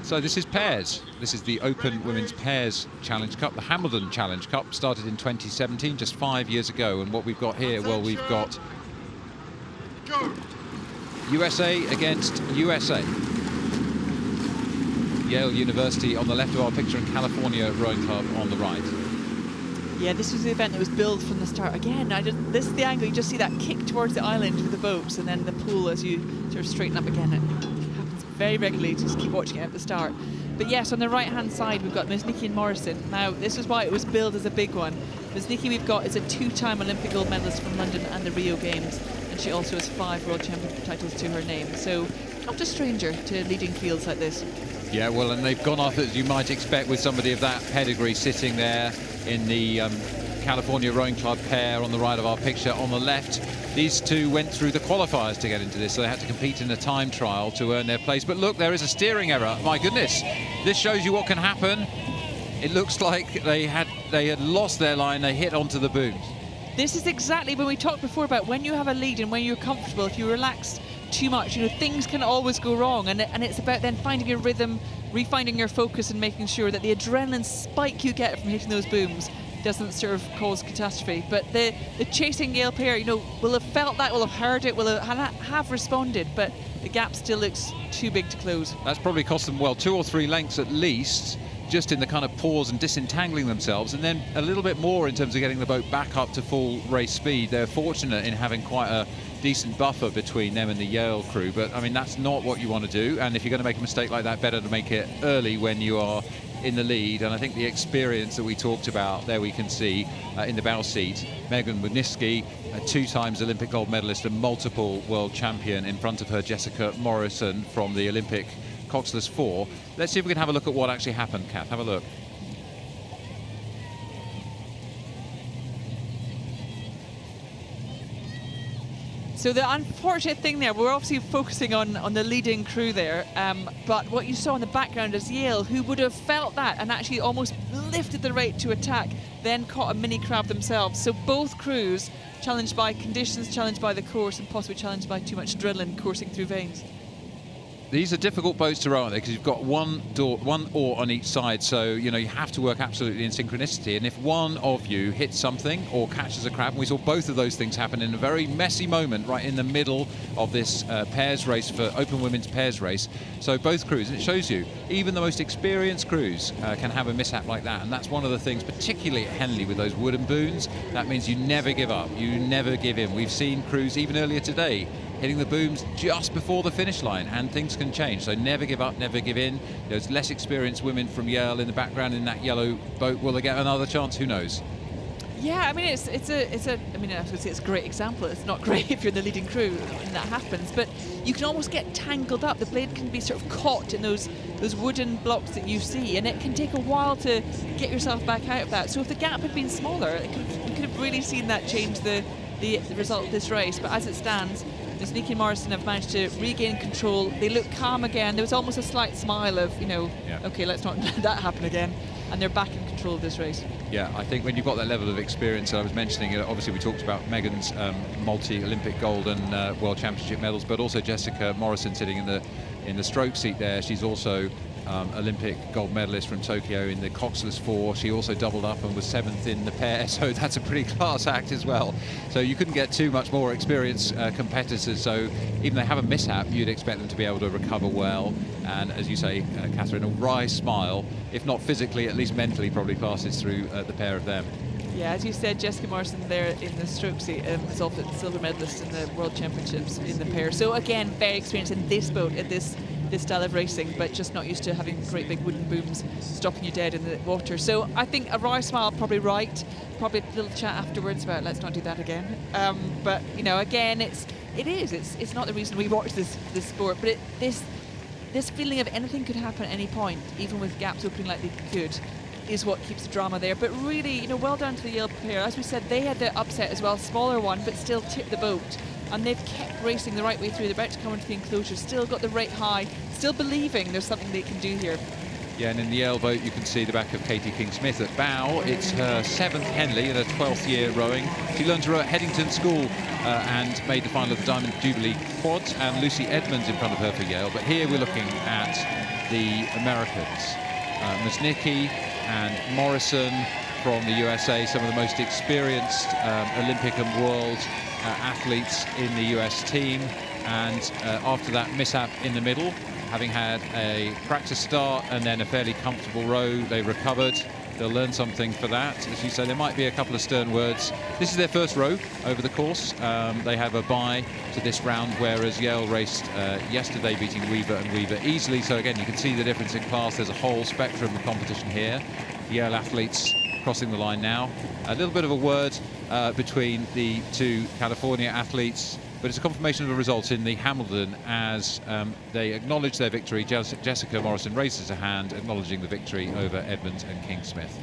So this is pairs. This is the Open Women's Pairs Challenge Cup, the Hambleden Challenge Cup, started in 2017, just 5 years ago. And what we've got here, well, we've got USA against USA. Yale University on the left of our picture and California Rowing Club on the right. Yeah, this was the event that was billed from the start. Again, this is the angle, you just see that kick towards the island with the boats and then the pool as you sort of straighten up again. It happens very regularly, just keep watching it at the start. But yes, on the right-hand side, we've got Musnicki and Morrison. Now, this is why it was billed as a big one. Musnicki, we've got, is a two-time Olympic gold medalist from London and the Rio Games, and she also has 5 world championship titles to her name. So, not a stranger to leading fields like this. Yeah, well, and they've gone off, as you might expect, with somebody of that pedigree sitting there in the California Rowing Club pair on the right of our picture. On the left, these two went through the qualifiers to get into this, so they had to compete in a time trial to earn their place. But look, there is a steering error. My goodness, this shows you what can happen. It looks like they had lost their line. They hit onto the booms. This is exactly when we talked before about when you have a lead and when you're comfortable. If you relax too much, you know, things can always go wrong, and it's about then finding your rhythm, refinding your focus, and making sure that the adrenaline spike you get from hitting those booms doesn't sort of cause catastrophe. But the chasing Yale pair, you know, will have felt that, will have heard it, will have responded, but the gap still looks too big to close. That's probably cost them, well, 2 or 3 lengths at least, just in the kind of pause and disentangling themselves, and then a little bit more in terms of getting the boat back up to full race speed. They're fortunate in having quite a decent buffer between them and the Yale crew, but I mean, that's not what you want to do, and if you're going to make a mistake like that, better to make it early when you are in the lead. And I think the experience that we talked about there, we can see in the bow seat, Megan Musnicki, a 2 times Olympic gold medalist and multiple world champion, in front of her Jessica Morrison from the Olympic Coxless 4. Let's see if we can have a look at what actually happened. Kath, have a look. So the unfortunate thing there, we're obviously focusing on the leading crew there, but what you saw in the background is Yale, who would have felt that and actually almost lifted the rate to attack, then caught a mini crab themselves. So both crews challenged by conditions, challenged by the course, and possibly challenged by too much adrenaline coursing through veins. These are difficult boats to row, aren't they? Because you've got one oar on each side, so you know you have to work absolutely in synchronicity. And if one of you hits something or catches a crab, and we saw both of those things happen in a very messy moment right in the middle of this pairs race for Open Women's Pairs race. So both crews, and it shows you, even the most experienced crews can have a mishap like that. And that's one of the things, particularly at Henley with those wooden booms. That means you never give up, you never give in. We've seen crews even earlier today hitting the booms just before the finish line, and things can change. So never give up, never give in. There's less experienced women from Yale in the background in that yellow boat. Will they get another chance? Who knows? Yeah, I mean, I mean, I was going to say it's a great example. It's not great if you're the leading crew and that happens, but you can almost get tangled up. The blade can be sort of caught in those wooden blocks that you see, and it can take a while to get yourself back out of that. So if the gap had been smaller, you could have really seen that change the result of this race. But as it stands, Musnicki and Morrison have managed to regain control. They look calm again. There was almost a slight smile of, you know, okay, let's not let that happen again. And they're back in control of this race. Yeah, I think when you've got that level of experience, I was mentioning, obviously we talked about Megan's multi-Olympic gold and World Championship medals, but also Jessica Morrison sitting in the stroke seat there. She's also Olympic gold medalist from Tokyo in the Coxless 4. She also doubled up and was 7th in the pair, so that's a pretty class act as well. So you couldn't get too much more experienced competitors, so even they have a mishap, you'd expect them to be able to recover well. And as you say, Catherine, a wry smile, if not physically, at least mentally, probably passes through the pair of them. Yeah, as you said, Jessica Morrison there in the stroke seat is also the silver medalist in the World Championships in the pair. So again, very experienced in this boat, at this style of racing, but just not used to having great big wooden booms stopping you dead in the water. So I think a wry smile, probably right. Probably a little chat afterwards about let's not do that again. But you know, again, it's not the reason we watch this sport, but this feeling of anything could happen at any point, even with gaps opening like they could, is what keeps the drama there. But really, you know, well done to the Yale pair. As we said, they had the upset as well, smaller one, but still tipped the boat. And they've kept racing the right way through. They're about to come into the enclosure, still got the rate high, still believing there's something they can do here. Yeah, and in the Yale boat, you can see the back of Katie King-Smith at bow. It's her 7th Henley in her 12th year rowing. She learned to row at Headington School and made the final of the Diamond Jubilee quads, and Lucy Edmunds in front of her for Yale. But here we're looking at the Americans. Musnicki and Morrison from the USA, some of the most experienced Olympic and world athletes in the US team. And after that mishap in the middle, having had a practice start and then a fairly comfortable row, they recovered. They'll learn something for that. As you say, there might be a couple of stern words. This is their first row over the course. They have a bye to this round, whereas Yale raced yesterday, beating Weaver and Weaver easily. So again, you can see the difference in class. There's a whole spectrum of competition here. Yale athletes crossing the line now. A little bit of a word between the two California athletes, but it's a confirmation of the results in the Hambleden as they acknowledge their victory. Jessica Morrison raises a hand, acknowledging the victory over Edmunds and King Smith.